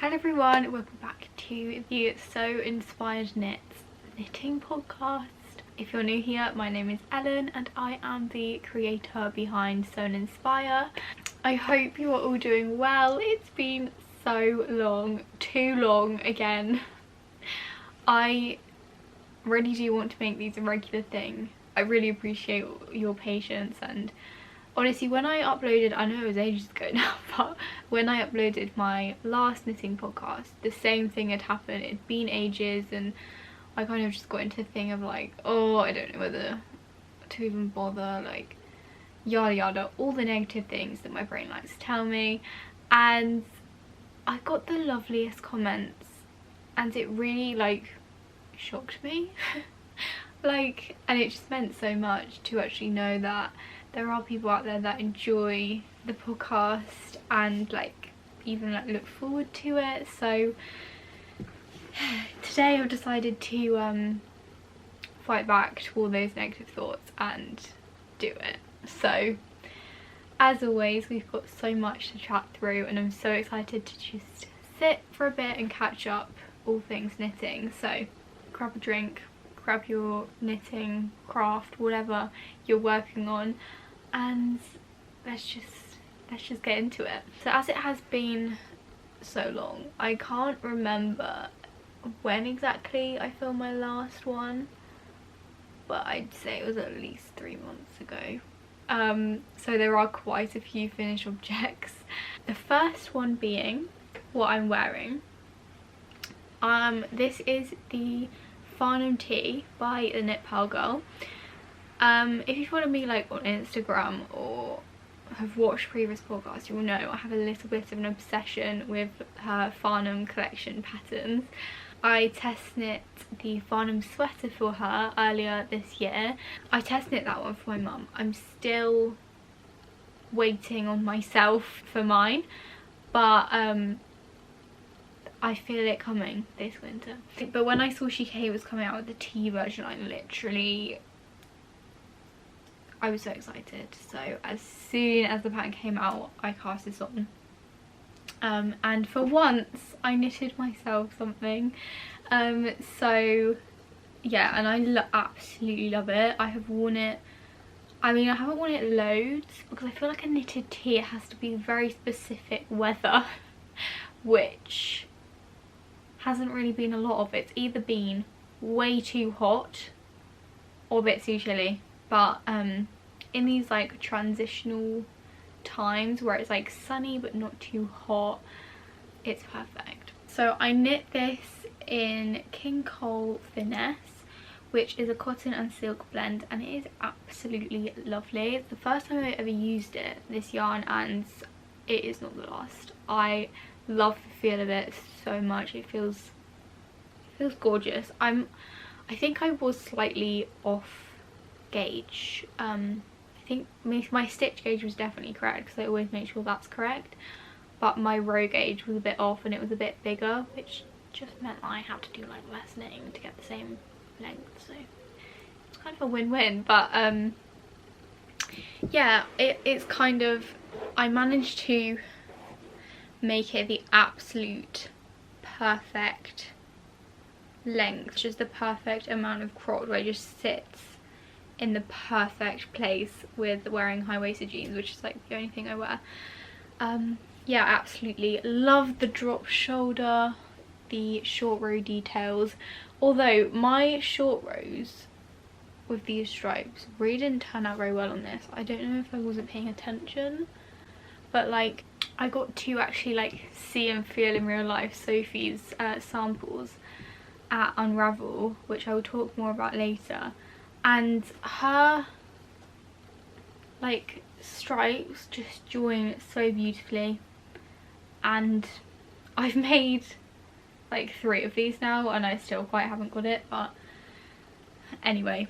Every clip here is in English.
Hello everyone, welcome back to the So Inspired Knits knitting podcast. If you're new here, my name is Ellen and I am the creator behind Seine Inspire. I hope you are all doing well. It's been so long, too long again. I really do want to make these a regular thing. I really appreciate your patience, and honestly, when I uploaded, I know it was ages ago now, but when I uploaded my last knitting podcast, the same thing had happened. It'd been ages and I kind of just got into a thing of like, oh, I don't know whether to even bother, like yada yada, all the negative things that my brain likes to tell me. And I got the loveliest comments and it really like shocked me. And it just meant so much to actually know that there are people out there that enjoy the podcast and like even like look forward to it. So today I've decided to fight back to all those negative thoughts and do it. So as always, we've got so much to chat through and I'm so excited to just sit for a bit and catch up all things knitting. So grab a drink, grab your knitting craft, whatever you're working on, and let's just get into it. So as it has been so long, I can't remember when exactly I filmed my last one, but I'd say it was at least 3 months ago. So there are quite a few finished objects. The first one being what I'm wearing. This is the Farnham tee by the Knit Pal Girl. If you follow me like on Instagram or have watched previous podcasts, you will know I have a little bit of an obsession with her Farnham collection patterns. I test knit the Farnham sweater for her earlier this year. I test knit that one for my mum. I'm still waiting on myself for mine, but I feel it coming this winter. But when I saw she was coming out with the tea version, I was so excited. So as soon as the pattern came out, I cast this on. And for once, I knitted myself something. So yeah, and I absolutely love it. I have worn it. I mean, I haven't worn it loads because I feel like a knitted tee has to be very specific weather, which hasn't really been a lot of. It's either been way too hot or a bit too chilly. But in these like transitional times where it's like sunny but not too hot, it's perfect. So I knit this in King Cole Finesse, which is a cotton and silk blend, and it is absolutely lovely. It's the first time I've ever used it, this yarn, and it is not the last. I love the feel of it so much. It feels gorgeous. I think I was slightly off gauge. I think my stitch gauge was definitely correct because I always make sure that's correct, but my row gauge was a bit off and it was a bit bigger, which just meant I had to do like less knitting to get the same length. So it's kind of a win-win. But yeah, it's kind of, I managed to make it the absolute perfect length, just the perfect amount of crotch where it just sits in the perfect place with wearing high-waisted jeans, which is like the only thing I wear. Yeah, absolutely love the drop shoulder, the short row details, although my short rows with these stripes really didn't turn out very well on this. I don't know if I wasn't paying attention, but like I got to actually like see and feel in real life Sophie's samples at Unravel, which I will talk more about later, and her like stripes just join so beautifully. And I've made like 3 of these now and I still quite haven't got it, but anyway,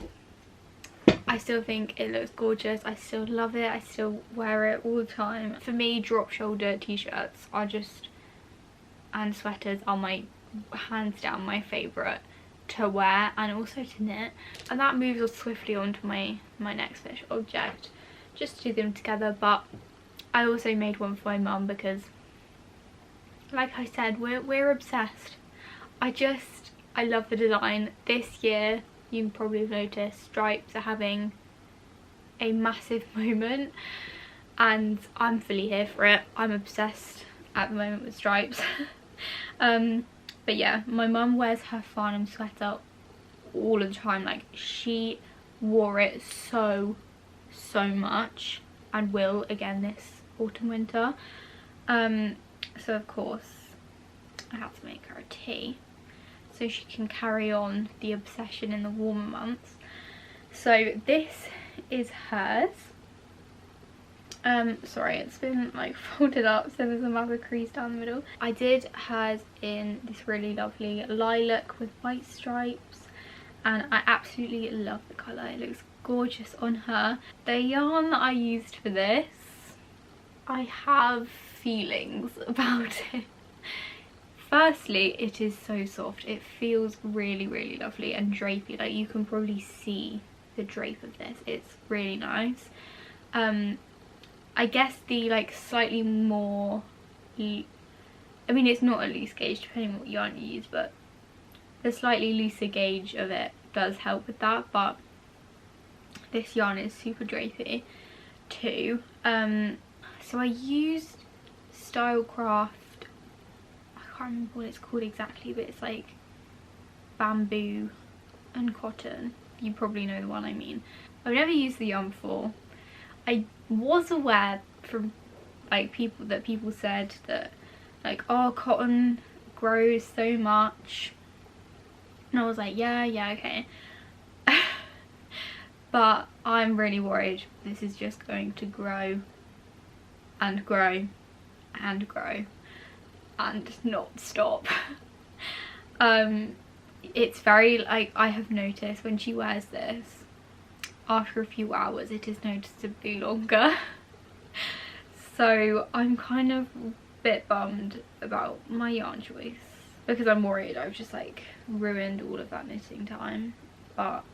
I still think it looks gorgeous. I still love it. I still wear it all the time. For me, drop shoulder t-shirts are just, and sweaters are my hands down my favourite to wear and also to knit. And that moves us swiftly on to my next finished object, just to do them together. But I also made one for my mum because like I said, we're obsessed. I love the design. This year, you probably have noticed, stripes are having a massive moment, and I'm fully here for it. I'm obsessed at the moment with stripes. But yeah, my mum wears her Farnham sweater all the time. Like, she wore it so much, and will again this autumn winter. So of course I had to make her a tea so she can carry on the obsession in the warmer months. So this is hers. Sorry, it's been like folded up, so there's a massive crease down the middle. I did hers in this really lovely lilac with white stripes, and I absolutely love the colour. It looks gorgeous on her. The yarn that I used for this, I have feelings about it. Firstly, it is so soft. It feels really lovely and drapey. Like, you can probably see the drape of this. It's really nice. I guess the like slightly more, I mean, it's not a loose gauge depending on what yarn you use, but the slightly looser gauge of it does help with that. But this yarn is super drapey too. So I used Stylecraft, I can't remember what it's called exactly, but it's like bamboo and cotton. You probably know the one I mean. I've never used the yarn before. I was aware from like people said that like, oh, cotton grows so much, and I was like, yeah okay. But I'm really worried this is just going to grow and grow and grow and not stop. It's very, like, I have noticed when she wears this, after a few hours it is noticeably longer. So I'm kind of a bit bummed about my yarn choice, because I'm worried I've just like ruined all of that knitting time. But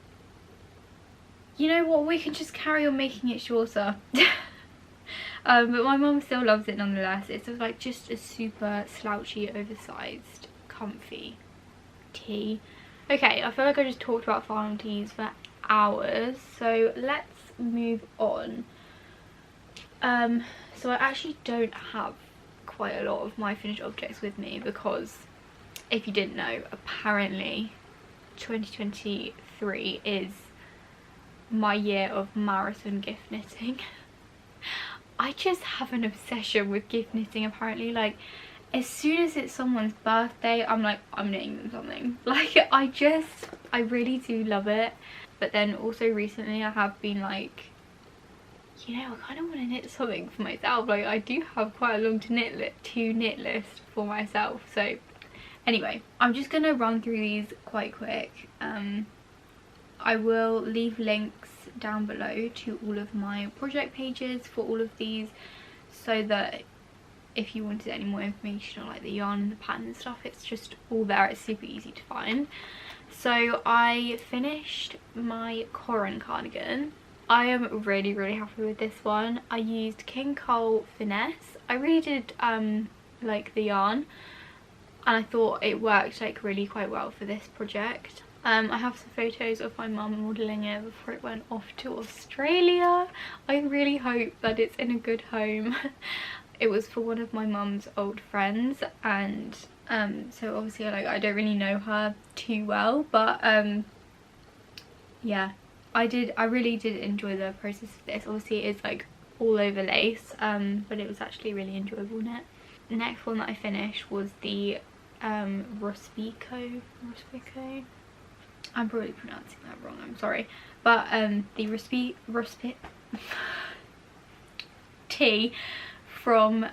you know what, we can just carry on making it shorter. But my mum still loves it nonetheless. It's like just a super slouchy, oversized, comfy tee. Okay, I feel like I just talked about Farnham tees for hours, so let's move on. So I actually don't have quite a lot of my finished objects with me, because if you didn't know, apparently 2023 is my year of marathon gift knitting. I just have an obsession with gift knitting apparently. Like, as soon as it's someone's birthday, I'm like, I'm knitting them something. Like, I really do love it. But then also recently I have been like, you know, I kind of want to knit something for myself. Like, I do have quite a long to knit list for myself. So anyway, I'm just gonna run through these quite quick. I will leave links down below to all of my project pages for all of these, so that if you wanted any more information on like the yarn and the pattern and stuff, it's just all there. It's super easy to find. So I finished my Corran cardigan. I am really happy with this one. I used King Cole Finesse. I really did like the yarn, and I thought it worked like really quite well for this project. I have some photos of my mum modelling it before it went off to Australia. I really hope that it's in a good home. It was for one of my mum's old friends, and so obviously like I don't really know her too well, but yeah, I really did enjoy the process of this. Obviously it is like all over lace, but it was actually really enjoyable knit. The next one that I finished was the Rospico. I'm probably pronouncing that wrong, I'm sorry. But the Rospico tee from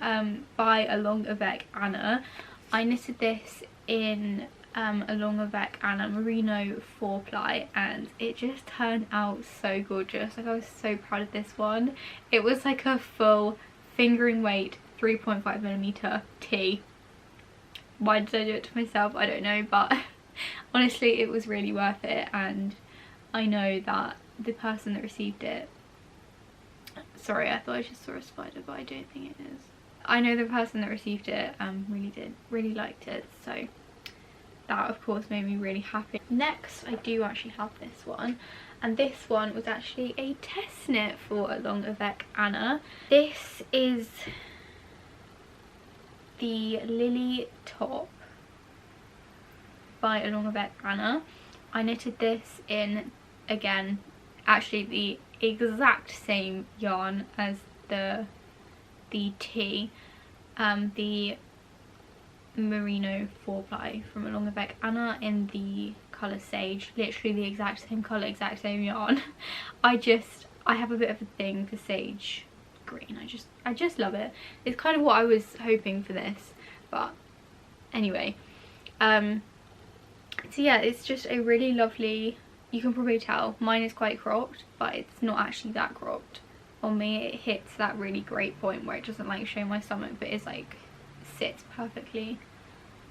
by Along Avec Anna. I knitted this in Along Avec Anna Merino 4-ply, and it just turned out so gorgeous. Like, I was so proud of this one. It was like a full fingering weight 3.5mm tee. Why did I do it to myself? I don't know, but honestly it was really worth it, and I know that the person that received it, sorry, I thought I just saw a spider, but I don't think it is. I know the person that received it really liked it, so that of course made me really happy. Next I do actually have this one, and this one was actually a test knit for Along Avec Anna. This is the Lily top by Along Avec Anna. I knitted this in, again, actually the exact same yarn as the tee, the merino 4-ply from Along Avec Anna in the colour Sage, literally the exact same colour, exact same yarn. I have a bit of a thing for sage green. I just love it. It's kind of what I was hoping for this, but anyway, so yeah, it's just a really lovely, you can probably tell mine is quite cropped, but it's not actually that cropped on me. It hits that really great point where it doesn't like show my stomach, but it's like sits perfectly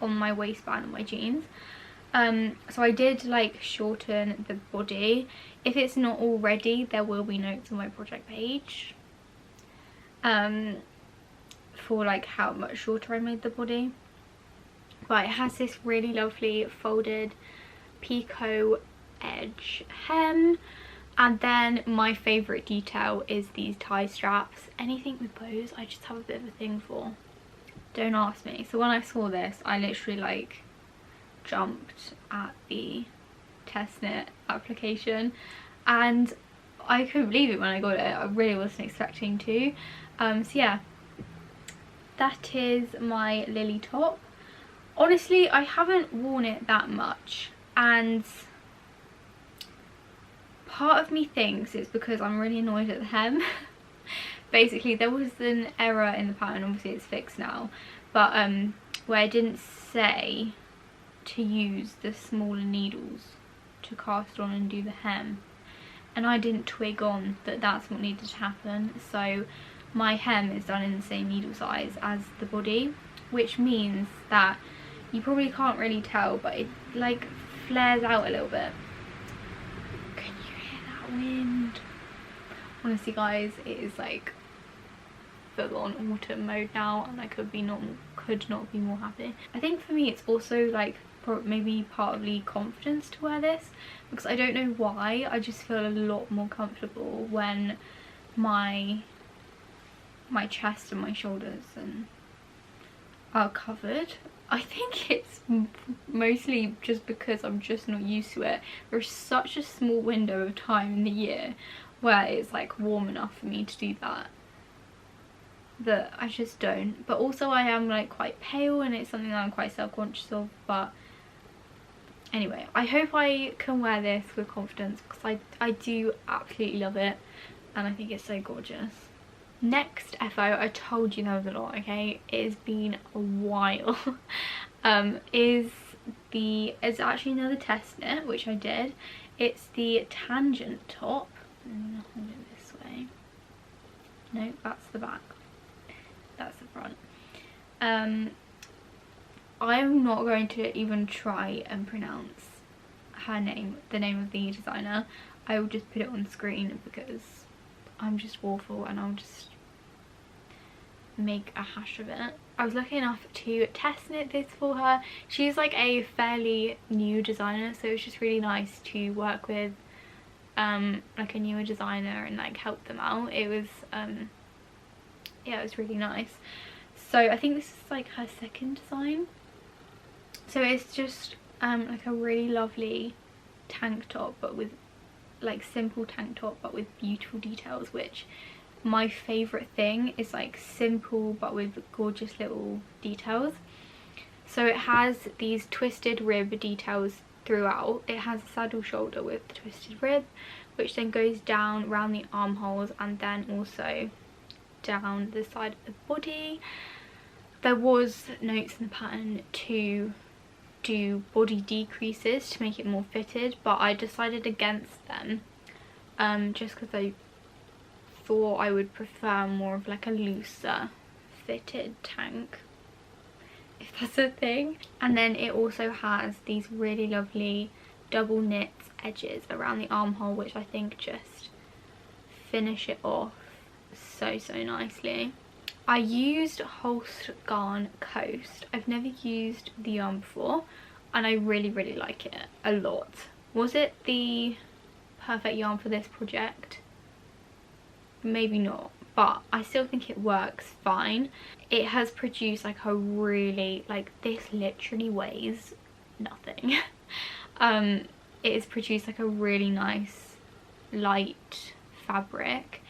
on my waistband and my jeans. So I did like shorten the body. If it's not already, there will be notes on my project page for like how much shorter I made the body. But it has this really lovely folded picot edge hem, and then my favourite detail is these tie straps. Anything with bows I just have a bit of a thing for, don't ask me. So when I saw this, I literally like jumped at the test knit application, and I couldn't believe it when I got it. I really wasn't expecting to. So yeah, that is my Lily top. Honestly, I haven't worn it that much, and part of me thinks it's because I'm really annoyed at the hem. Basically, there was an error in the pattern, obviously it's fixed now, but where I didn't say to use the smaller needles to cast on and do the hem, and I didn't twig on that that's what needed to happen. So my hem is done in the same needle size as the body, which means that you probably can't really tell, but it like flares out a little bit. Can you hear that wind? Honestly guys, it is like full on autumn mode now, and I could not be more happy. I think for me it's also like maybe partly confidence to wear this, because I don't know why, I just feel a lot more comfortable when my chest and my shoulders and are covered. I think it's mostly just because I'm just not used to it. There's such a small window of time in the year where it's like warm enough for me to do that I just don't. But also I am like quite pale, and it's something that I'm quite self-conscious of. But anyway, I hope I can wear this with confidence, because I do absolutely love it, and I think it's so gorgeous. Next FO, I told you there was a lot, okay? It has been a while. It's actually another test knit, which I did. It's the tangent top. I'm gonna hold it this way. No, that's the back. That's the front. I'm not going to even try and pronounce her name, the name of the designer. I will just put it on screen because I'm just awful, and I'll just make a hash of it. I was lucky enough to test knit this for her. She's like a fairly new designer, so it's just really nice to work with like a newer designer and like help them out. It was yeah, it was really nice. So I think this is like her second design. So it's just like a really lovely tank top, but with like simple tank top but with beautiful details, which my favourite thing is like simple but with gorgeous little details. So it has these twisted rib details throughout. It has a saddle shoulder with the twisted rib, which then goes down around the armholes and then also down the side of the body. There was notes in the pattern to do body decreases to make it more fitted, but I decided against them just because I thought I would prefer more of like a looser fitted tank, if that's a thing. And then it also has these really lovely double knit edges around the armhole, which I think just finish it off so nicely. I used Holst Garn Coast. I've never used the yarn before and I really like it a lot. Was it the perfect yarn for this project? Maybe not, but I still think it works fine. It has produced like a really, like, this literally weighs nothing. It has produced like a really nice light fabric.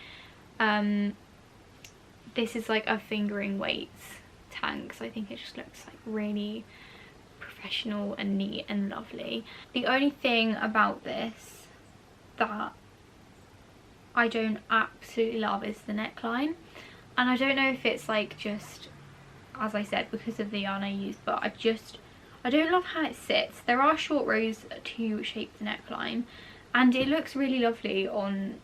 This is like a fingering weights tank, so I think it just looks like really professional and neat and lovely. The only thing about this that I don't absolutely love is the neckline, and I don't know if it's like just, as I said, because of the yarn I use, but I don't love how it sits. There are short rows to shape the neckline and it looks really lovely on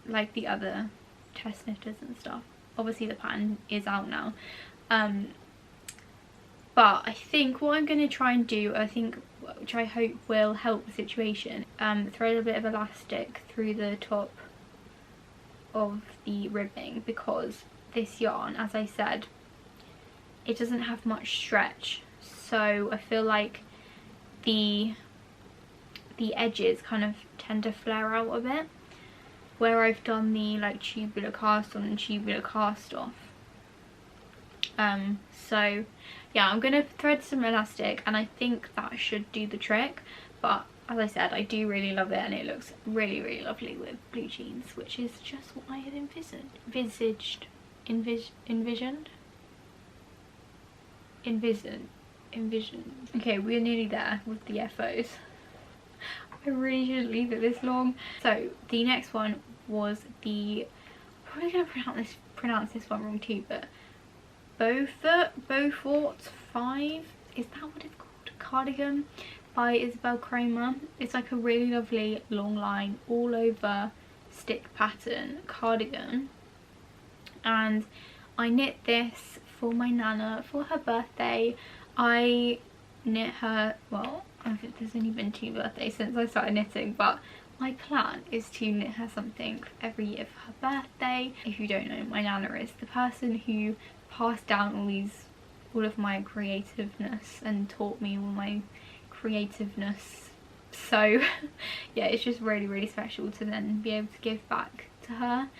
like the other test knitters and stuff. Obviously the pattern is out now, but I think what I'm going to try and do, which I hope will help the situation, thread a bit of elastic through the top of the ribbing, because this yarn, as I said, it doesn't have much stretch, so I feel like the edges kind of tend to flare out a bit, where I've done the like tubular cast on and tubular cast off. So yeah, I'm gonna thread some elastic and I think that should do the trick, but as I said, I do really love it and it looks really lovely with blue jeans, which is just what I had envisioned. Okay, we're nearly there with the FOs. I really shouldn't leave it this long. So the next one was the, I'm probably gonna pronounce this one wrong too, but Beaufort 5, is that what it's called? Cardigan by Isabel Kramer. It's like a really lovely long line all over stick pattern cardigan, and I knit this for my nana for her birthday. I knit her, well, I think there's only been 2 birthdays since I started knitting, but my plan is to knit her something every year for her birthday. If you don't know, my nana is the person who passed down all of my creativeness and taught me all my creativeness. So yeah, it's just really special to then be able to give back to her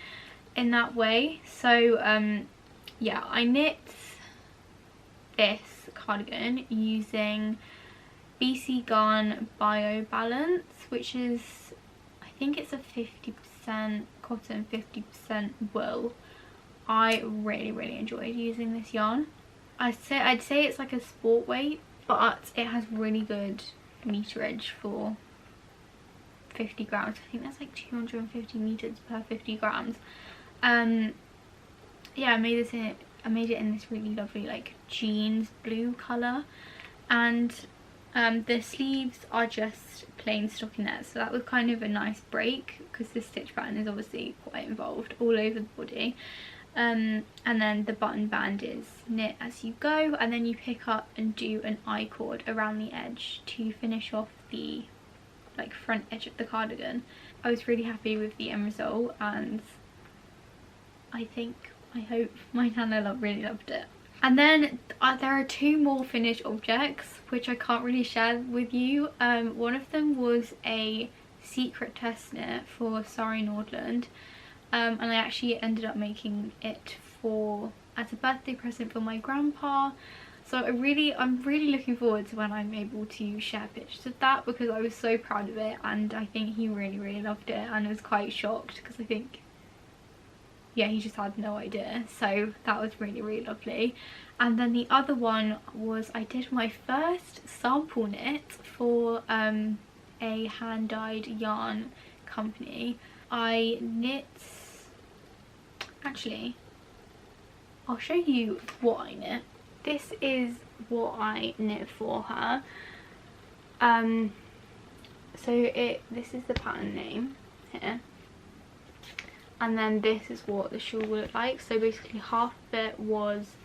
in that way. So yeah, I knit this cardigan using BC Garn Bio Balance, which is, I think it's a 50% cotton, 50% wool. I really enjoyed using this yarn. I'd say it's like a sport weight, but it has really good meterage for 50 grams. I think that's like 250 meters per 50 grams. Yeah, I made it in this really lovely like jeans blue colour, and the sleeves are just plain stockinette, so that was kind of a nice break because the stitch pattern is obviously quite involved all over the body. And then the button band is knit as you go, and then you pick up and do an I-cord around the edge to finish off the like front edge of the cardigan. I was really happy with the end result, and I hope my nana really loved it. And then there are 2 more finished objects which I can't really share with you. One of them was a secret test knit for Sari Nordland, and I actually ended up making it as a birthday present for my grandpa. So I'm really looking forward to when I'm able to share pictures of that, because I was so proud of it and I think he really loved it, and was quite shocked because I think, yeah, he just had no idea. So that was really lovely. And then the other one was, I did my first sample knit for a hand-dyed yarn company. I knit, actually I'll show you what I knit. This is what I knit for her. This is the pattern name here, and then this is what the shawl will look like. So basically half of it was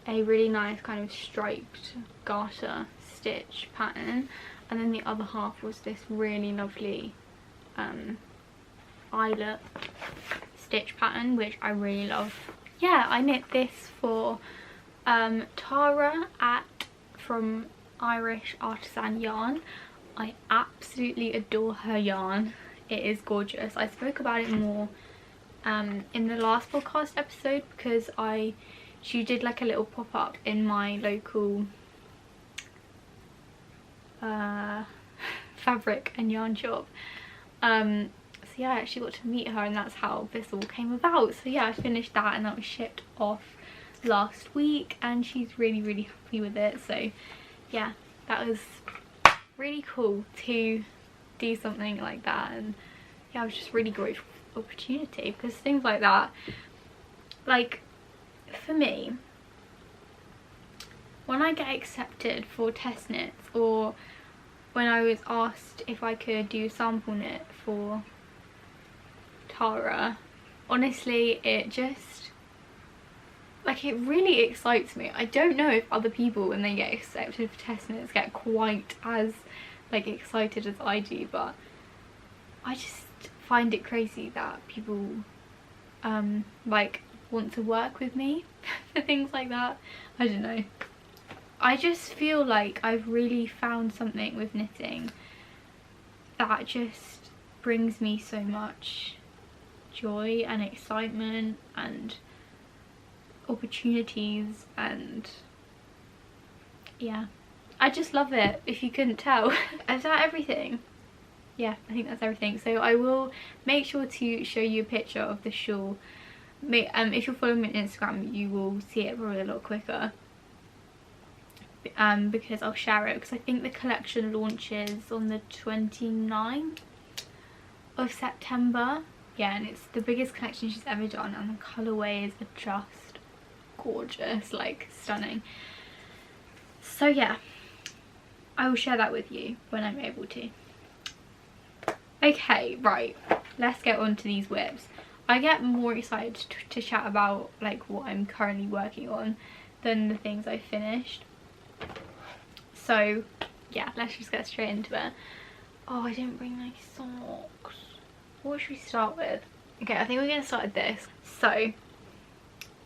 a really nice kind of striped garter stitch pattern, and then the other half was this really lovely eyelet stitch pattern, which I really love yeah, I knit this for Tara from Irish Artisan Yarn. I absolutely adore her yarn. It is gorgeous. I spoke about it more in the last podcast episode because she did like a little pop-up in my local fabric and yarn shop. So yeah, I actually got to meet her, and that's how this all came about. So yeah, I finished that and that was shipped off last week, and she's really happy with it. So yeah, that was really cool to do something like that, and yeah, I was just really grateful for the opportunity, because things like that, like for me, when I get accepted for test knits, or when I was asked if I could do sample knit for Tara, honestly, it just, like, it really excites me. I don't know if other people, when they get accepted for test knits, get quite as like excited as I do, but I just find it crazy that people like want to work with me for things like that. I don't know. I just feel like I've really found something with knitting that just brings me so much joy and excitement and opportunities, and yeah, I just love it, if you couldn't tell. Is that everything? Yeah, I think that's everything. So I will make sure to show you a picture of the shawl. If you're following me on Instagram, you will see it probably a lot quicker. Because I'll share it, because I think the collection launches on the 29th of September. Yeah, and it's the biggest collection she's ever done, and the colourways are just gorgeous, like stunning. So yeah, I will share that with you when I'm able to. Okay, right, let's get on to these whips. I get more excited to chat about like what I'm currently working on than the things I finished. So yeah, let's just get straight into it. Oh, I didn't bring my socks. What should we start with? Okay, I think we're gonna start with this. So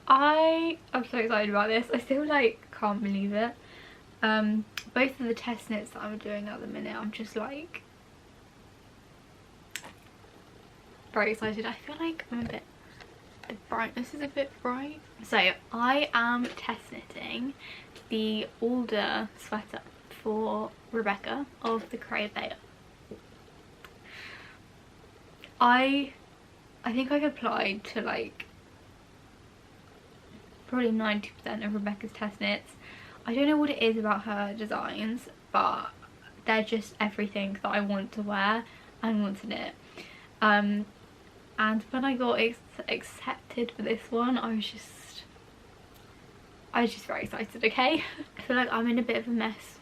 I'm so excited about this. I still like can't believe it. Both of the test knits that I'm doing at the minute, I'm just like very excited. I feel like I'm a bit, the brightness is a bit bright. So I am test knitting the Alder sweater for Rebecca of the Creative Beta. I think I've applied to like probably 90% of Rebecca's test knits. I don't know what it is about her designs, but they're just everything that I want to wear and want to knit. And when I got accepted for this one, I was just very excited, okay? I feel like I'm in a bit of a mess.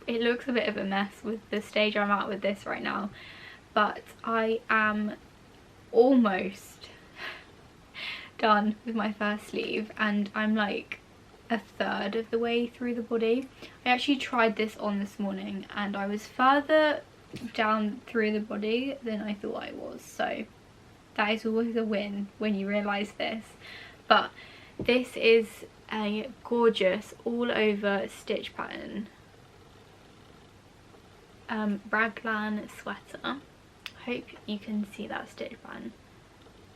It looks a bit of a mess with the stage I'm at with this right now, but I am almost done with my first sleeve, and I'm like a third of the way through the body. I actually tried this on this morning, and I was further down through the body than I thought I was, so that is always a win when you realise this. But this is a gorgeous all over stitch pattern raglan sweater. Hope you can see that stitch pattern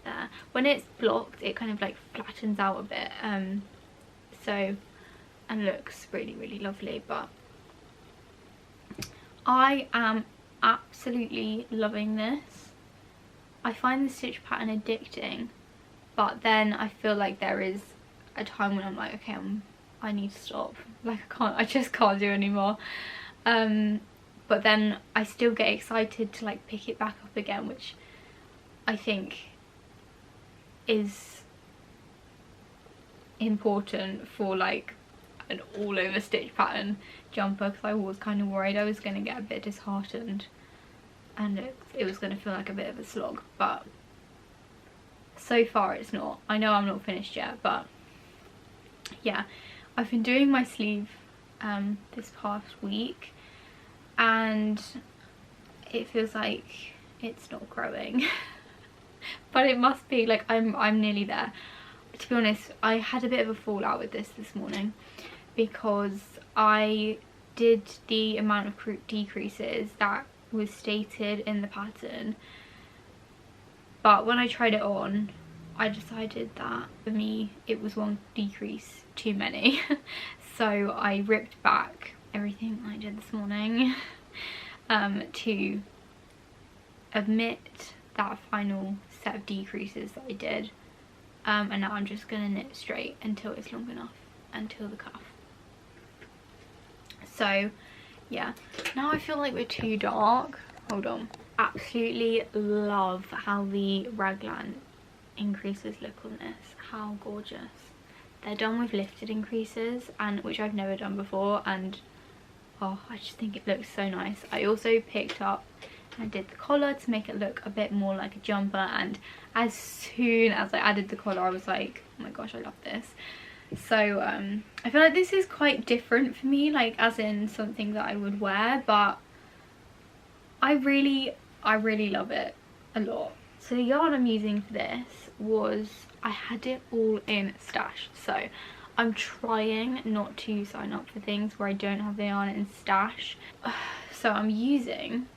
there. When it's blocked, it kind of like flattens out a bit, so, and looks really lovely. But I am absolutely loving this. I find the stitch pattern addicting, but then I feel like there is a time when I'm like, okay, I need to stop. Like I just can't do anymore. But then I still get excited to like pick it back up again, which I think is important for like an all over stitch pattern jumper, because I was kind of worried I was going to get a bit disheartened and it was going to feel like a bit of a slog, but so far it's not. I know I'm not finished yet, but yeah, I've been doing my sleeve this past week, and it feels like it's not growing but it must be, like I'm nearly there. to be honest, I had a bit of a fallout with this morning because I did the amount of decreases that was stated in the pattern, but when I tried it on, I decided that for me it was one decrease too many. So I ripped back everything I did this morning to omit that final set of decreases that I did, and now I'm just gonna knit straight until it's long enough, until the cuff. So yeah, now I feel like we're too dark. Hold on. Absolutely love how the raglan increases look on this. How gorgeous. They're done with lifted increases, and which I've never done before, and oh, I just think it looks so nice. I also picked up and did the collar to make it look a bit more like a jumper, and as soon as I added the collar I was like, oh my gosh, I love this. So I feel like this is quite different for me, like as in something that I would wear, but I really love it a lot. So the yarn I'm using for this was, I had it all in Stash, so I'm trying not to sign up for things where I don't have the yarn in Stash. So I'm using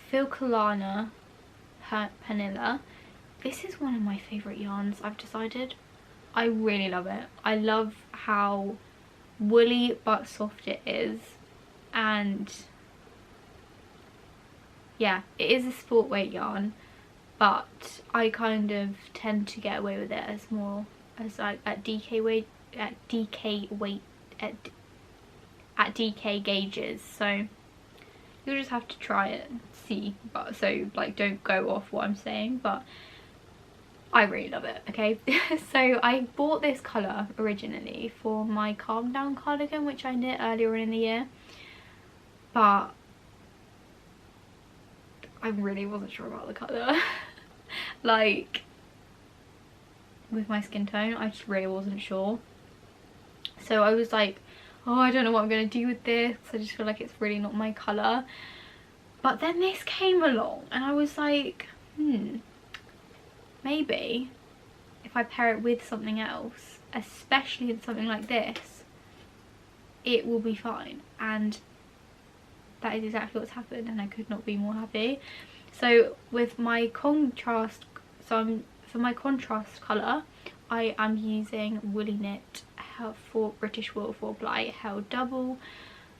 Filcolana Panilla. This is one of my favourite yarns, I've decided. I really love it. I love how woolly but soft it is, and yeah, it is a sport weight yarn, but I kind of tend to get away with it as more as like at DK gauges. So you'll just have to try it and see, but so like don't go off what I'm saying, but I really love it. Okay. So I bought this colour originally for my Calm Down cardigan, which I knit earlier in the year, but I really wasn't sure about the colour. Like with my skin tone, I just really wasn't sure. So I was like, oh, I don't know what I'm going to do with this. I just feel like it's really not my colour. But then this came along and I was like, maybe if I pair it with something else, especially in something like this, it will be fine. And that is exactly what's happened, and I could not be more happy. So with my contrast, for my contrast colour, I am using Woolly Knit for British Wool 4-ply held double,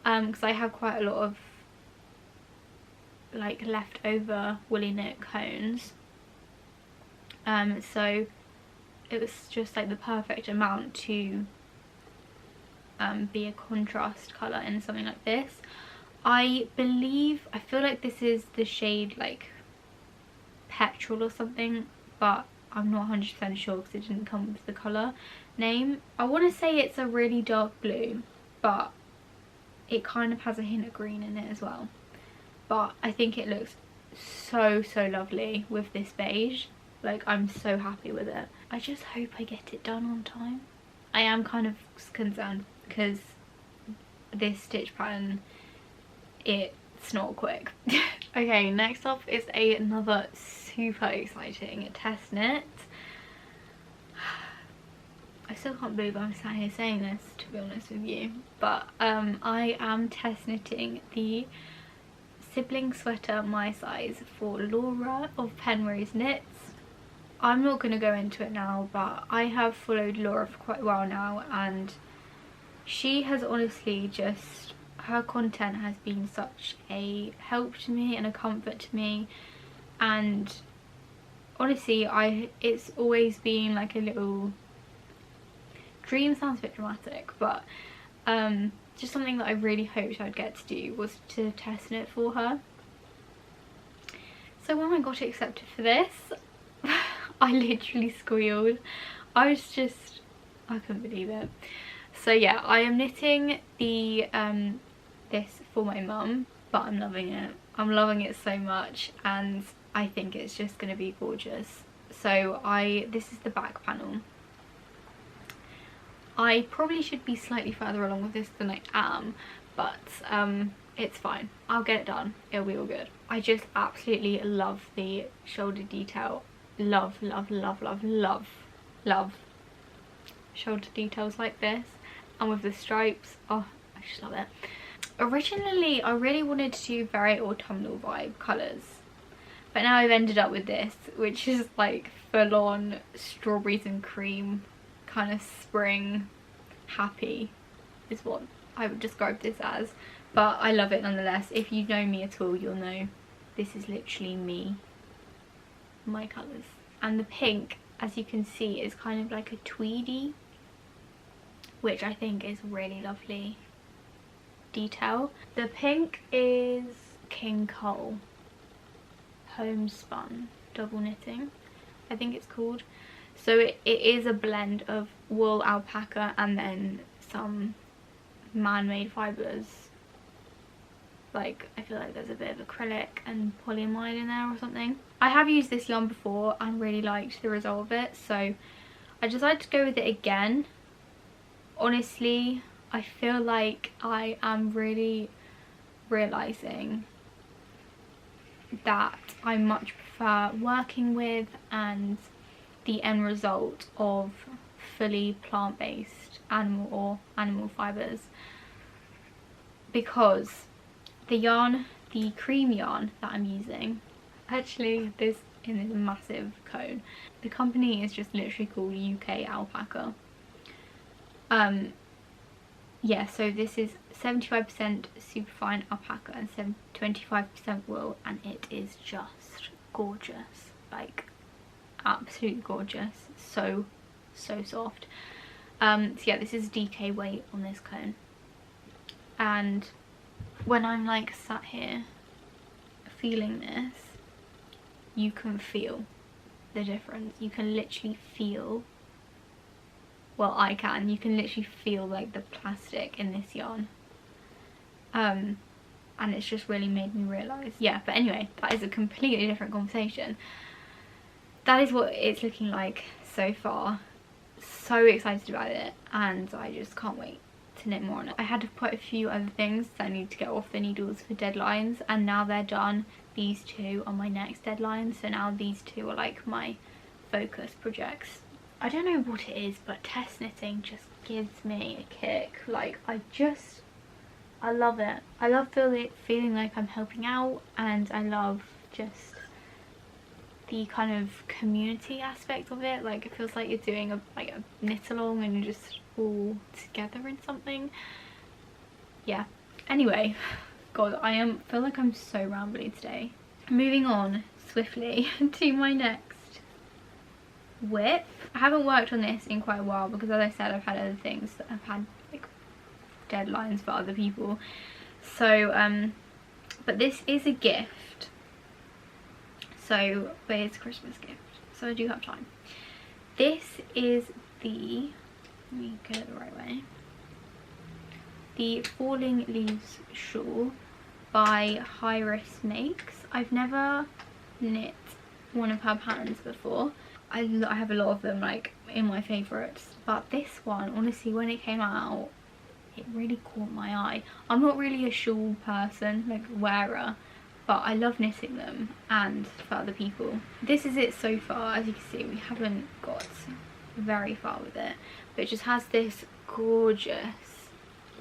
because I have quite a lot of like leftover Woolly Knit cones. So it was just like the perfect amount to be a contrast colour in something like this. I feel like this is the shade like petrol or something, but I'm not 100% sure because it didn't come with the colour name. I want to say it's a really dark blue, but it kind of has a hint of green in it as well. But I think it looks so lovely with this beige. Like, I'm so happy with it. I just hope I get it done on time. I am kind of concerned because this stitch pattern, it's not quick. Okay, next up is another super exciting test knit. I still can't believe I'm sat here saying this, to be honest with you, but I am test knitting the Sibling Sweater my size for Laura of Penrose Knits. I'm not going to go into it now, but I have followed Laura for quite a while now, and she has honestly just, her content has been such a help to me and a comfort to me, and honestly it's always been like a little dream, sounds a bit dramatic, but just something that I really hoped I'd get to do was to test knit for her. So when I got accepted for this, I literally squealed. I couldn't believe it. So yeah, I am knitting the this for my mum, but I'm loving it. I'm loving it so much, and I think it's just going to be gorgeous. So this is the back panel. I probably should be slightly further along with this than I am, but it's fine. I'll get it done. It'll be all good. I just absolutely love the shoulder detail. Love love shoulder details like this, and with the stripes, oh, I just love it. Originally I really wanted to do very autumnal vibe colours, but now I've ended up with this, which is like full on strawberries and cream, kind of spring happy is what I would describe this as, but I love it nonetheless. If you know me at all, you'll know this is literally me, my colours. And the pink, as you can see, is kind of like a tweedy, which I think is really lovely detail. The pink is King Cole homespun double knitting, I think it's called. So it is a blend of wool, alpaca, and then some man-made fibres. Like, I feel like there's a bit of acrylic and polyamide in there or something. I have used this yarn before and really liked the result of it, so I decided to go with it again. Honestly, I feel like I am really realising that I much prefer working with and the end result of fully plant-based animal fibres, because the yarn, the cream yarn that I'm using, actually this in this massive cone, the company is just literally called UK Alpaca. Yeah, so this is 75% superfine alpaca and 25% wool, and it is just gorgeous, like absolutely gorgeous, so soft. So yeah, this is DK weight on this cone, and when I'm like sat here feeling this, you can feel the difference. You can literally feel, well, I can, you can literally feel like the plastic in this yarn, and it's just really made me realise. Yeah, but anyway, that is a completely different conversation. That is what it's looking like so far. So excited about it, and I just can't wait to knit more on it. I had quite a few other things that I need to get off the needles for deadlines, and now they're done, these two are my next deadline. So now these two are like my focus projects. I don't know what it is, but test knitting just gives me a kick. Like, I love it. I love feeling like I'm helping out, and I love just the kind of community aspect of it. Like, it feels like you're doing a knit along and you're just all together in something. Yeah. Anyway, God, feel like I'm so rambly today. Moving on swiftly to my next whip. I haven't worked on this in quite a while because, as I said, I've had other things that I've had like deadlines for other people. So but this is a gift, so but it's a Christmas gift, so I do have time. This is the, let me get it the right way, the Falling Leaves Shawl by Iris Makes. I've never knit one of her patterns before. I have a lot of them like in my favourites, but this one, honestly, when it came out, it really caught my eye. I'm not really a shawl person, like wearer, but I love knitting them and for other people. This is it so far. As you can see, we haven't got very far with it, but it just has this gorgeous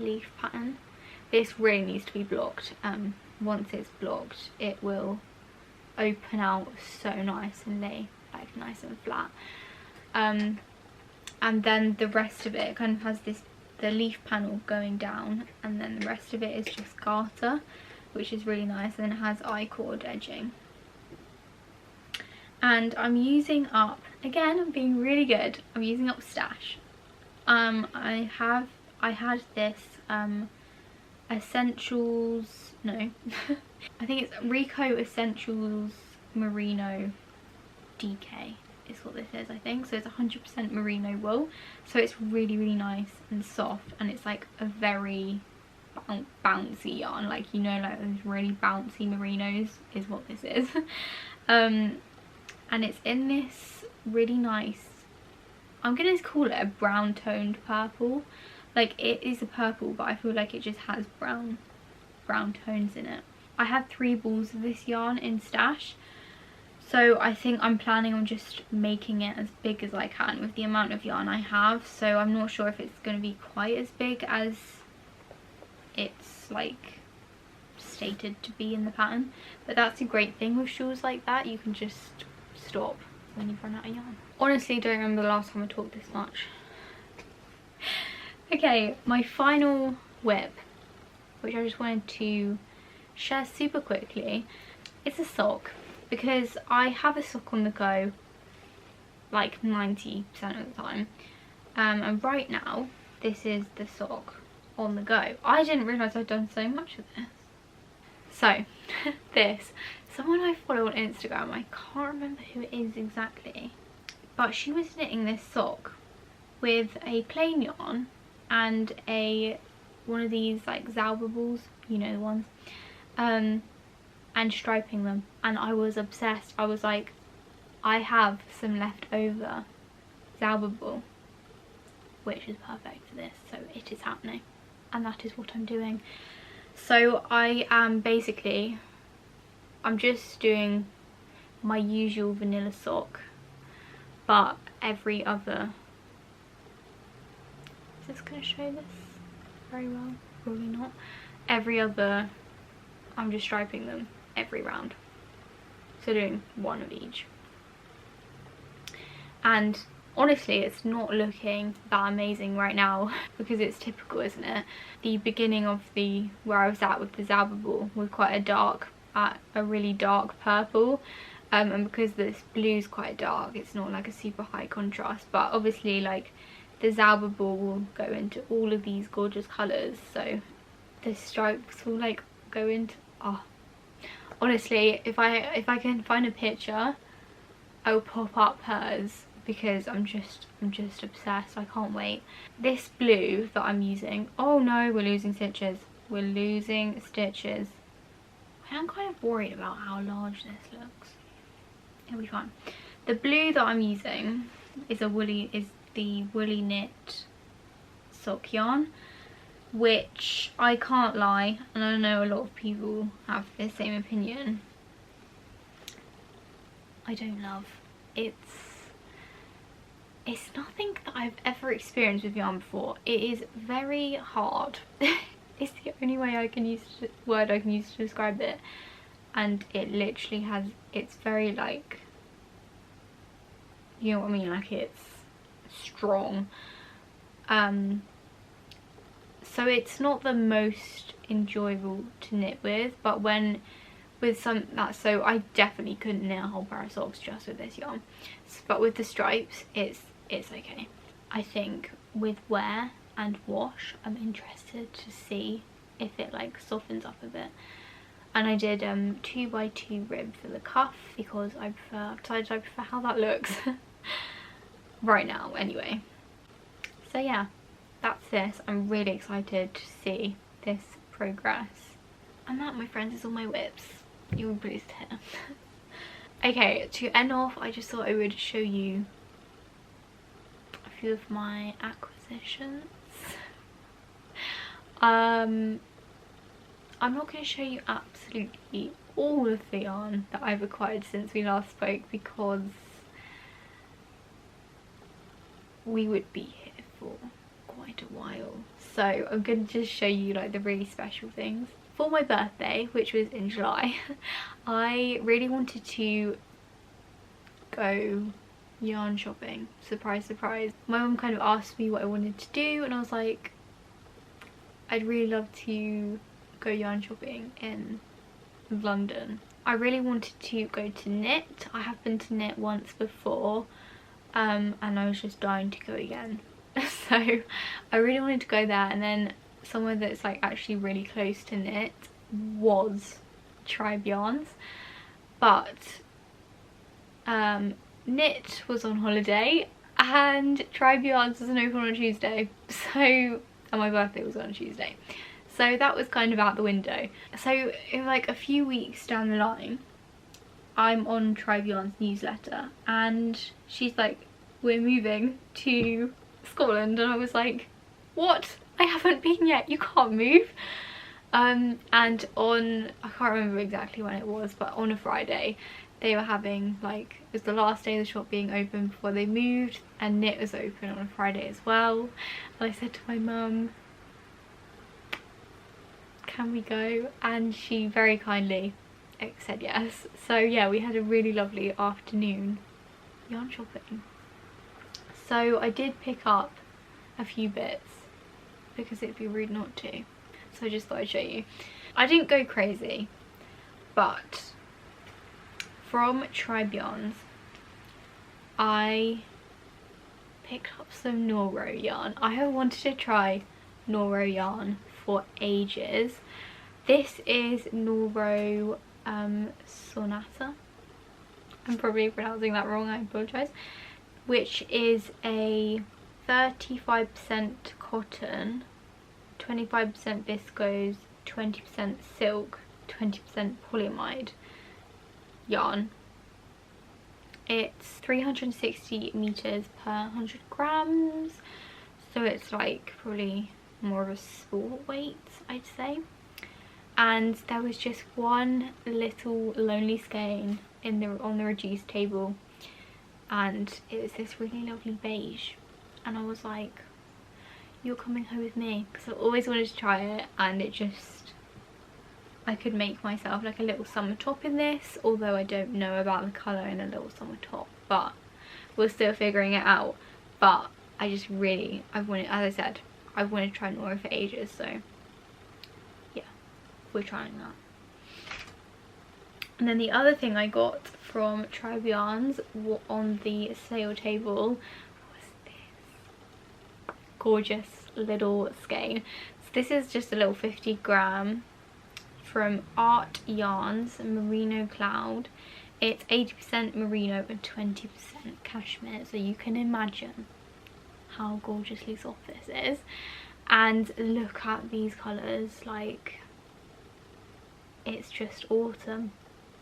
leaf pattern. This really needs to be blocked. Once it's blocked, it will open out so nice and lay like nice and flat, and then the rest of it kind of has the leaf panel going down, and then the rest of it is just garter, which is really nice, and then it has I-cord edging. And I'm using up, again, I'm being really good, I'm using up stash. I had this Essentials, no I think it's Rico Essentials Merino DK is what this is, I think. So it's 100% merino wool, so it's really nice and soft, and it's like a very bouncy yarn, like, you know, like those really bouncy merinos is what this is. And it's in this really nice, I'm gonna call it a brown toned purple. Like, it is a purple, but I feel like it just has brown tones in it. I had 3 balls of this yarn in stash, So I think I'm planning on just making it as big as I can with the amount of yarn I have. So I'm not sure if it's going to be quite as big as it's like stated to be in the pattern. But that's a great thing with shawls like that. You can just stop when you've run out of yarn. Honestly, don't remember the last time I talked this much. Okay, my final whip, which I just wanted to share super quickly. It's a sock, because I have a sock on the go like 90% of the time, and right now this is the sock on the go. I didn't realise I'd done so much of this. So this, someone I follow on Instagram, I can't remember who it is exactly, but she was knitting this sock with a plain yarn and one of these like Zauber balls, you know the ones, and striping them, and I was obsessed. I was like, I have some leftover Zauber ball, which is perfect for this, so it is happening, and that is what I'm doing. So I am basically, I'm just doing my usual vanilla sock, but every other, is this going to show this very well? Probably not. Every other, I'm just striping them every round, so doing one of each. And honestly, it's not looking that amazing right now because it's typical, isn't it? The beginning of where I was at with the Zauber ball was quite a really dark purple, and because this blue's quite dark, it's not like a super high contrast, but obviously like the Zauber ball will go into all of these gorgeous colours, so the stripes will like go into, oh, honestly, if I can find a picture, I will pop up hers, because I'm just obsessed. I can't wait. This blue that I'm using, oh no, we're losing stitches. We're losing stitches. I am kind of worried about how large this looks. It'll be fine. The blue that I'm using is the woolly knit sock yarn, which I can't lie, and I know a lot of people have the same opinion, I don't love. It's nothing that I've ever experienced with yarn before. It is very hard. It's the only way I can use word I can use to describe it, and it literally has, it's very like, you know what I mean, like it's strong. So it's not the most enjoyable to knit with, but so I definitely couldn't knit a whole pair of socks just with this yarn, but with the stripes it's okay. I think with wear and wash, I'm interested to see if it like softens up a bit. And I did 2x2 rib for the cuff because I prefer how that looks right now anyway. So yeah, that's this. I'm really excited to see this progress. And that, my friends, is all my whips. You will pleased to hear. Okay, to end off, I just thought I would show you a few of my acquisitions. I'm not going to show you absolutely all of the yarn that I've acquired since we last spoke, because we would be here for quite a while. So I'm going to just show you like the really special things. For my birthday, which was in July, I really wanted to go yarn shopping. Surprise, surprise. My mum kind of asked me what I wanted to do, and I was like, I'd really love to go yarn shopping in London. I really wanted to go to knit. I have been to knit once before, and I was just dying to go again. So I really wanted to go there, and then somewhere that's like actually really close to knit was Tribe Yarns, but knit was on holiday and Tribe Yarns wasn't open on a Tuesday, so, and my birthday was on a Tuesday, so that was kind of out the window. So in like a few weeks down the line, I'm on Tribe Yarns newsletter and she's like, we're moving to Scotland, and I was like, what? I haven't been yet, you can't move. And on, I can't remember exactly when it was, but on a Friday they were having, like, it was the last day of the shop being open before they moved, and knit was open on a Friday as well. And I said to my mum, can we go? And she very kindly said yes. So yeah, we had a really lovely afternoon yarn shopping. So I did pick up a few bits because it'd be rude not to, so I just thought I'd show you. I didn't go crazy, but from Tribe Yarns I picked up some Noro yarn. I have wanted to try Noro yarn for ages. This is Noro Sonata. I'm probably pronouncing that wrong, I apologise. Which is a 35% cotton, 25% viscose, 20% silk, 20% polyamide yarn. It's 360 meters per 100 grams, so it's like probably more of a sport weight, I'd say. And there was just one little lonely skein in on the reduced table, and it was this really lovely beige, and I was like, you're coming home with me, because I always wanted to try it. And it just, I could make myself like a little summer top in this, although I don't know about the colour in a little summer top, but we're still figuring it out. But I just really, I've wanted, as I said, I've wanted to try Noro for ages, so yeah, we're trying that. And then the other thing I got from Tribe Yarns on the sale table was this gorgeous little skein. So this is just a little 50 gram from Art Yarns Merino Cloud. It's 80% merino and 20% cashmere, so you can imagine how gorgeously soft this is. And look at these colours, like, it's just autumn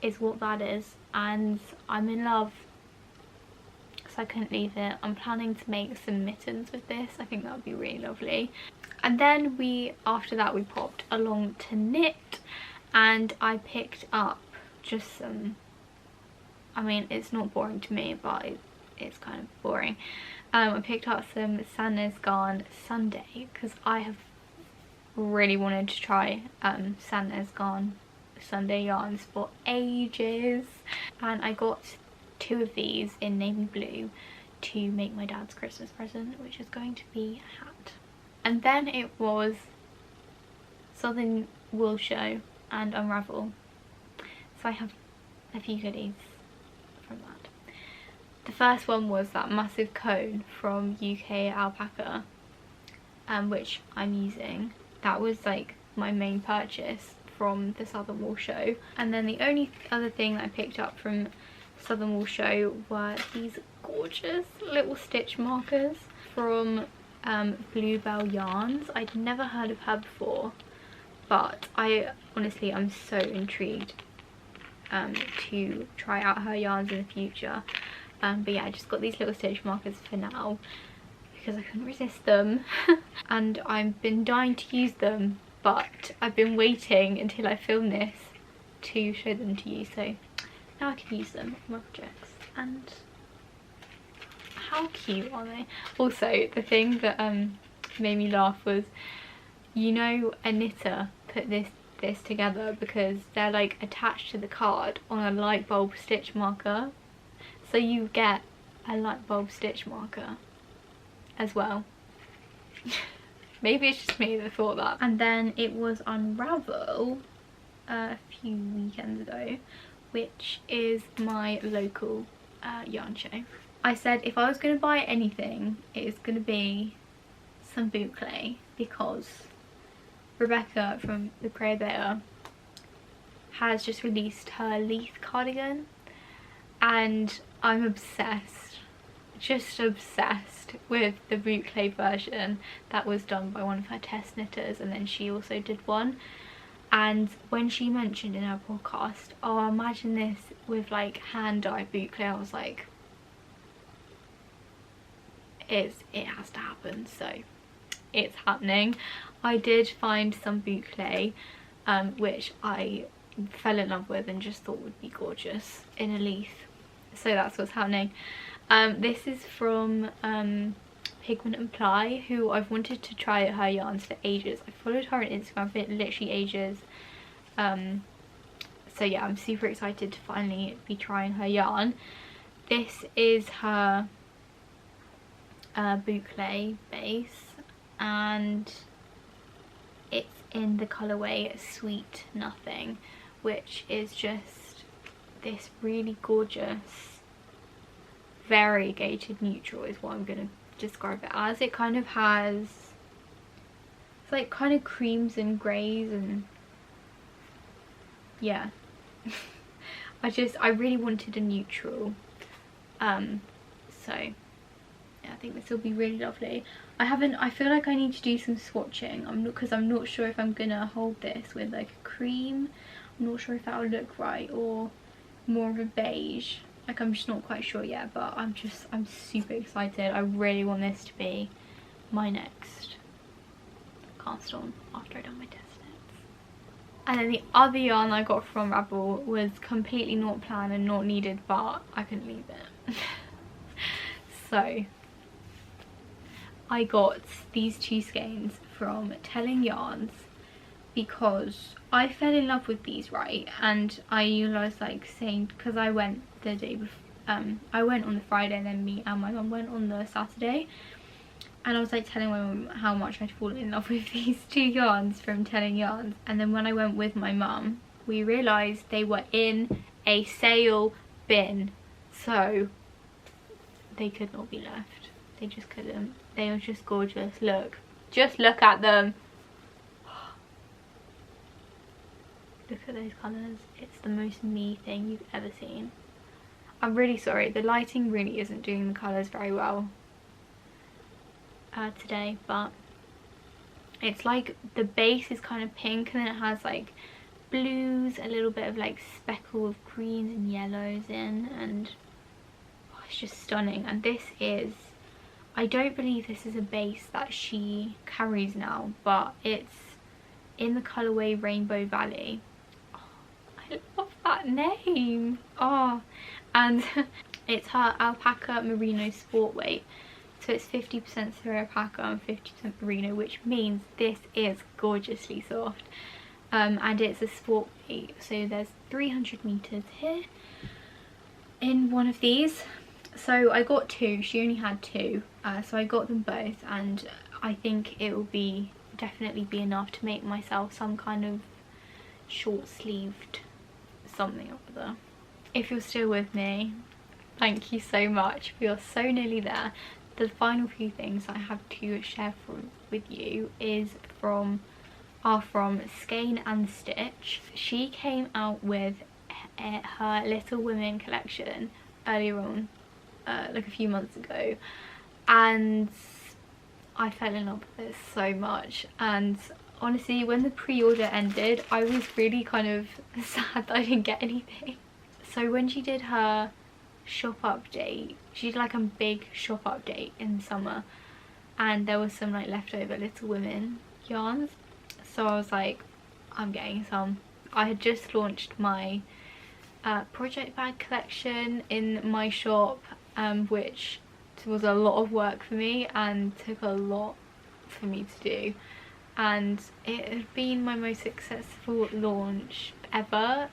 is what that is, and I'm in love, so I couldn't leave it. I'm planning to make some mittens with this. I think that would be really lovely. And then after that we popped along to knit, and I picked up just some, I mean, it's not boring to me, but it's kind of boring. I picked up some Seine Shawl Sunday, because I have really wanted to try Seine Shawl Sunday yarns for ages, and I got 2 of these in navy blue to make my dad's Christmas present, which is going to be a hat. And then it was Southern Wool Show and Unravel, so I have a few goodies from that. The first one was that massive cone from UK Alpaca, which I'm using. That was like my main purchase from the Southern Wool Show. And then the only other thing that I picked up from Southern Wool Show were these gorgeous little stitch markers from Bluebell Yarns. I'd never heard of her before, but honestly I'm so intrigued to try out her yarns in the future. But yeah, I just got these little stitch markers for now because I couldn't resist them. And I've been dying to use them, but I've been waiting until I film this to show them to you, so now I can use them on my projects. And how cute are they? Also, the thing that made me laugh was, you know, a knitter put this together because they're like attached to the card on a light bulb stitch marker, so you get a light bulb stitch marker as well. Maybe it's just me that thought that. And then it was Unravel a few weekends ago, which is my local yarn show. I said if I was going to buy anything, it is going to be some boucle, because Rebecca from the Creator has just released her Leaf cardigan, and I'm obsessed. Just obsessed with the boucle version that was done by one of her test knitters, and then she also did one. And when she mentioned in her podcast, oh, imagine this with like hand dyed boucle, I was like, it has to happen. So it's happening. I did find some boucle which I fell in love with and just thought would be gorgeous in a leaf. So that's what's happening. This is from Pigment and Ply, who I've wanted to try her yarns for ages. I followed her on Instagram for literally ages. So yeah, I'm super excited to finally be trying her yarn. This is her boucle base, and it's in the colourway Sweet Nothing, which is just this really gorgeous variegated neutral is what I'm going to describe it as. It kind of has, it's like kind of creams and greys, and yeah. I really wanted a neutral, so yeah, I think this will be really lovely. I feel like I need to do some swatching, because I'm not sure if I'm gonna hold this with like a cream. I'm not sure if that'll look right, or more of a beige. Like, I'm just not quite sure yet, but I'm super excited. I really want this to be my next cast on after I've done my test knits. And then the other yarn I got from Rabble was completely not planned and not needed, but I couldn't leave it. So I got these two skeins from Telling Yarns because I fell in love with these, right? And I was like saying, because I went the day before, I went on the Friday, and then me and my mum went on the Saturday, and I was like telling my mum how much I'd fallen in love with these two yarns from Telling Yarns. And then when I went with my mum, we realised they were in a sale bin, so they could not be left. They just couldn't. They are just gorgeous. Look, just look at them. Look at those colours. It's the most me thing you've ever seen. I'm really sorry, the lighting really isn't doing the colours very well today, but it's like the base is kind of pink, and then it has like blues, a little bit of like speckle of greens and yellows in, and oh, it's just stunning. And this is, I don't believe this is a base that she carries now, but it's in the colourway Rainbow Valley. Oh, I love that name. Oh, and it's her alpaca merino sport weight, so it's 50% alpaca and 50% merino, which means this is gorgeously soft. And it's a sport weight, so there's 300 meters here in one of these. So I got two, she only had two, so I got them both, and I think it will definitely be enough to make myself some kind of short sleeved something or other. If you're still with me, thank you so much. We are so nearly there. The final few things I have to share with you are from Skein and Stitch. She came out with her Little Women collection earlier on, like a few months ago, and I fell in love with this so much. And honestly, when the pre-order ended, I was really kind of sad that I didn't get anything. So when she did her shop update, she did like a big shop update in summer, and there was some like leftover Little Women yarns, so I was like, I'm getting some. I had just launched my project bag collection in my shop, which was a lot of work for me and took a lot for me to do, and it had been my most successful launch ever.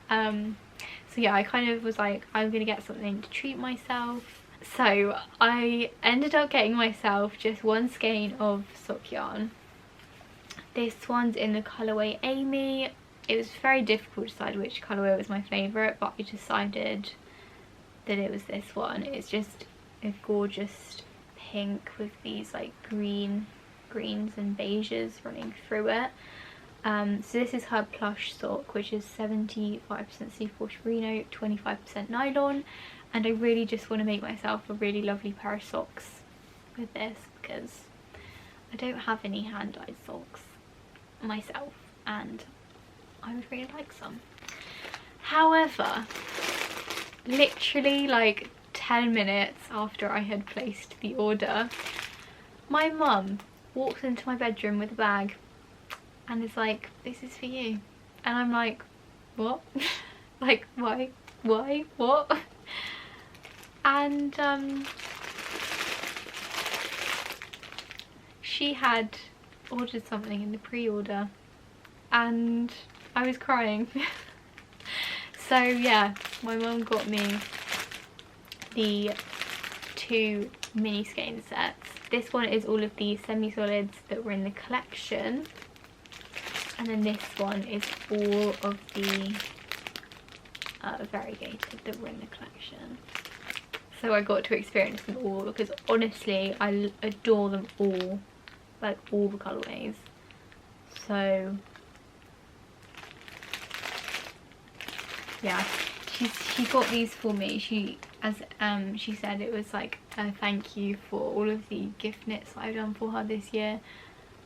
So yeah, I kind of was like, I'm gonna get something to treat myself. So I ended up getting myself just one skein of sock yarn. This one's in the colourway Amy. It was very difficult to decide which colourway was my favourite, but I decided that it was this one. It's just a gorgeous pink with these like greens and beiges running through it. So this is her plush sock, which is 75% C4 merino, 25% nylon, and I really just want to make myself a really lovely pair of socks with this, because I don't have any hand-dyed socks myself and I would really like some. However, literally like 10 minutes after I had placed the order, my mum walks into my bedroom with a bag and is like, this is for you. And I'm like, what? Like, why, what? And she had ordered something in the pre-order and I was crying. So yeah, my mum got me the 2 mini skein sets. This one is all of the semi-solids that were in the collection, and then this one is all of the variegated that were in the collection. So I got to experience them all because honestly I adore them all, like all the colourways. So yeah, she got these for me. She said it was like a thank you for all of the gift knits that I've done for her this year.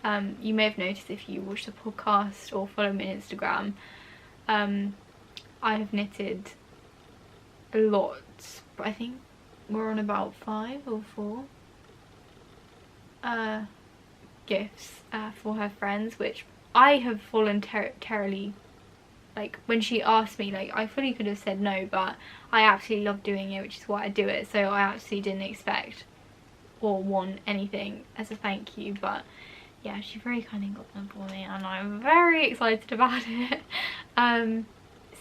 You may have noticed if you watch the podcast or follow me on Instagram, I have knitted a lot, but I think we're on about 5 or 4 gifts for her friends, which I have voluntarily, like when she asked me, like I fully could have said no, but I absolutely love doing it, which is why I do it. So I actually didn't expect or want anything as a thank you, but yeah, she very kindly got them for me and I'm very excited about it.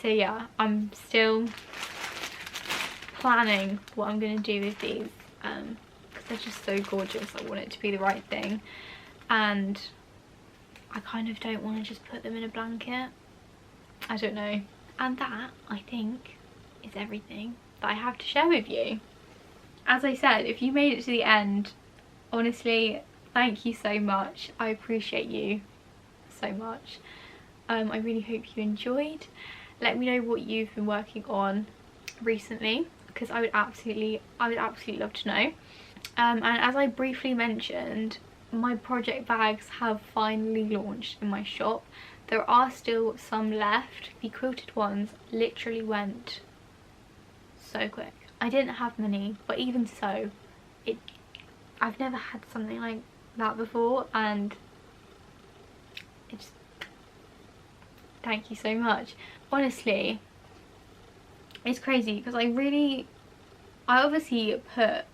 So yeah, I'm still planning what I'm going to do with these because they're just so gorgeous. I want it to be the right thing and I kind of don't want to just put them in a blanket. I don't know. And that, I think, is everything that I have to share with you. As I said, if you made it to the end, honestly, thank you so much. I appreciate you so much. I really hope you enjoyed. Let me know what you've been working on recently, because I would absolutely love to know. And as I briefly mentioned, my project bags have finally launched in my shop. There are still some left. The quilted ones literally went so quick. I didn't have many, but even so, I've never had something like that before, and it's, thank you so much. Honestly, it's crazy because I obviously put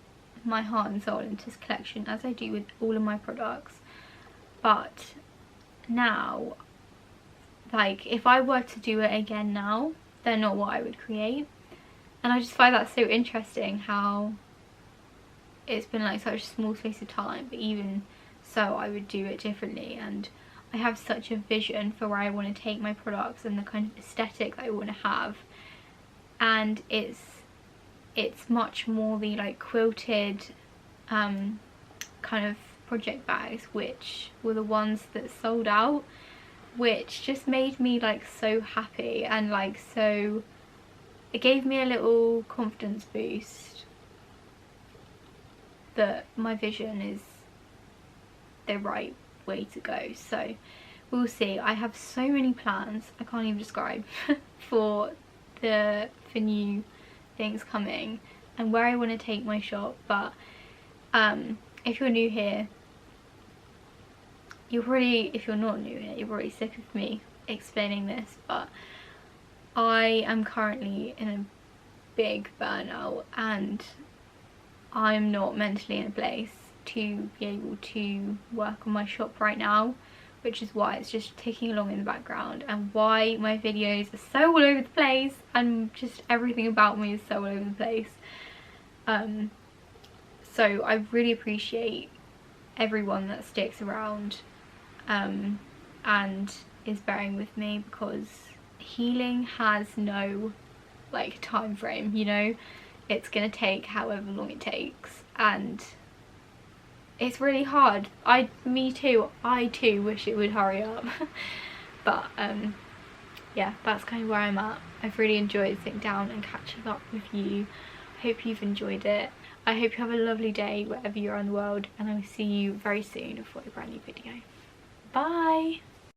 my heart and soul into this collection, as I do with all of my products, but now, like, if I were to do it again now, they're not what I would create. And I just find that so interesting how it's been like such a small space of time, but even so I would do it differently. And I have such a vision for where I want to take my products and the kind of aesthetic that I want to have, and it's much more the like quilted kind of project bags, which were the ones that sold out, which just made me like so happy, and like so it gave me a little confidence boost that my vision is the right way to go. So we'll see. I have so many plans I can't even describe for new things coming and where I want to take my shop. But if you're new here, if you're not new here, you're probably sick of me explaining this, but I am currently in a big burnout and I'm not mentally in a place to be able to work on my shop right now, which is why it's just ticking along in the background and why my videos are so all over the place and just everything about me is so all over the place. So I really appreciate everyone that sticks around and is bearing with me, because healing has no like time frame, you know. It's gonna take however long it takes, and it's really hard. I too wish it would hurry up. But yeah, that's kind of where I'm at. I've really enjoyed sitting down and catching up with you. I hope you've enjoyed it. I hope you have a lovely day wherever you are in the world, and I will see you very soon for a brand new video. Bye!